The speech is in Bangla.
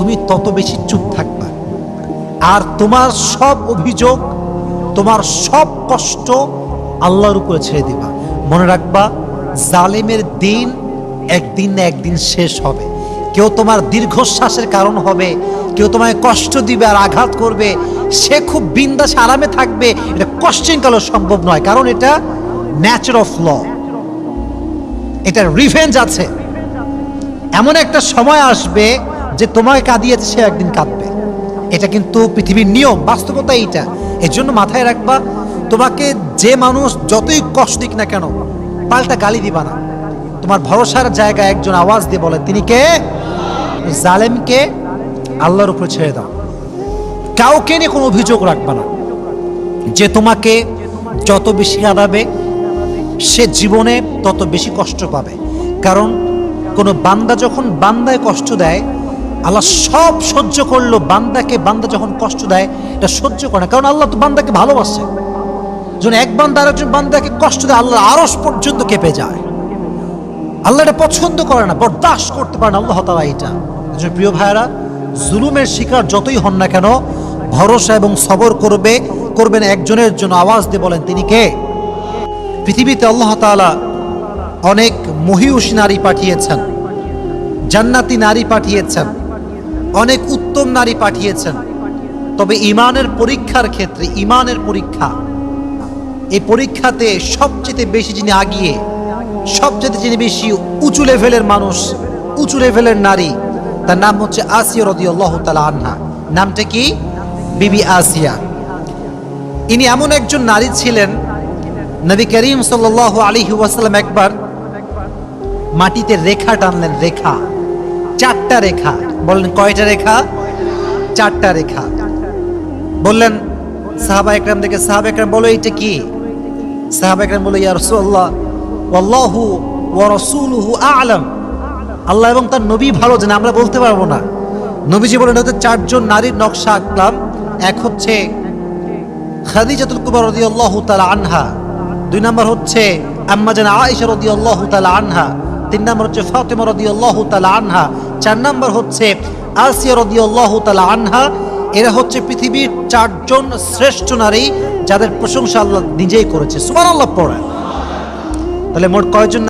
তুমি তত বেশি চুপ থাকবা। আর তোমার সব অভিযোগ, তোমার সব কষ্ট আল্লাহর উপরে ছেড়ে দিবা। মনে রাখবা, জালেমের দিন একদিন না একদিন শেষ হবে। কেউ তোমার দীর্ঘশ্বাসের কারণ হবে, কেউ তোমায় কষ্ট দিবে আর আঘাত করবে, সে খুব বিন্দাস আরামে থাকবে, এটা কোশ্চেন কালো সম্ভব নয়। কারণ এটা ন্যাচার অফ ল, এটা রিভেঞ্জ আছে। এমন একটা সময় আসবে যে তোমায় কাঁদিয়েছে সে একদিন কাঁদবে। এটা কিন্তু পৃথিবীর নিয়ম, বাস্তবতা এইটা। এর জন্য মাথায় রাখবা, তোমাকে যে মানুষ যতই কষ্ট দিক না কেন পাল্টা গালি দিবা না। তোমার ভরসার জায়গায় একজন আওয়াজ দিয়ে বলে, তিনি কে? জালেমকে আল্লাহর উপরে ছেড়ে দাও। কাউকে নিয়ে কোনো অভিযোগ রাখবা না। যে তোমাকে যত বেশি কাঁদাবে সে জীবনে তত বেশি কষ্ট পাবে। কারণ কোনো বান্দা যখন বান্দায় কষ্ট দেয়, আল্লাহ সব সহ্য করলো, বান্দা যখন কষ্ট দেয় এটা সহ্য করে না। কারণ আল্লাহ তো বান্দাকে ভালোবাসে। যখন এক বান্দা আরেকজন বান্দাকে কষ্ট দেয়, আল্লাহ আরশ পর্যন্ত কেঁপে যায়। আল্লাহ এটা পছন্দ করে না, বরদাস্ত করতে পারে না আল্লাহ তাআলা এটা। এজন্য প্রিয় ভাইয়েরা, জুলুমের শিকার যতই হন না কেন, ভরসা এবং সবর করবেন একজনের জন্য। আওয়াজ দিয়ে বলেন, তিনি কে? পৃথিবীতে আল্লাহ তাআলা অনেক মহিয়সী নারী পাঠিয়েছেন, জান্নাতি নারী পাঠিয়েছেন, অনেক উত্তম নারী পাঠিয়েছেন। তবে ইমানের পরীক্ষার ক্ষেত্রে, ইমানের পরীক্ষা, এই পরীক্ষাতে সবচেয়ে বেশি যিনি আগিয়ে, সবচেয়ে যিনি বেশি উঁচু লেভেলের মানুষ, উঁচু লেভেলের নারী, তার নাম হচ্ছে আসিয়া রাদিয়াল্লাহু তাআলা আনহা। নামটা কি? বিবি আসিয়া। ইনি এমন একজন নারী ছিলেন, নবী করিম সাল্লাল্লাহু আলাইহি ওয়াসাল্লাম একবার মাটিতে রেখা টানলেন, রেখা, 4টা রেখা। বললেন, কয়টা রেখা? 4টা রেখা। বললেন সাহাবা একরাম দেখে, সাহাবা একরাম বলো এইটা কি? সাহাবা একরাম বলে, ইয়া রাসূলুল্লাহ, ওয়াল্লাহু ওয়া রাসূলুহু আ'লাম। আল্লাহ এবং তার নবী ভালো জানে, আমরা বলতে পারবো না। নবীজি বলেন, হতে 4জন নারীর নকশা আঁকলাম। এক হচ্ছে খাদিজাতুল কুবরা রাদিয়াল্লাহু তাআলা আনহা, 2 নম্বর হচ্ছে আম্মা জান আয়েশা রাদিয়াল্লাহু তাআলা আনহা, 3 নম্বর হচ্ছে ফাতিমা রাদিয়াল্লাহু তাআলা আনহা, 4 নম্বর হচ্ছে আসিয়া রাদিয়াল্লাহু তাআলা আনহা। এরা হচ্ছে পৃথিবীর 4জন শ্রেষ্ঠ নারী, যাদের প্রশংসা আল্লাহ নিজেই করেছে। সুবহানাল্লাহ পড়ে। তাহলে মোট কয়জন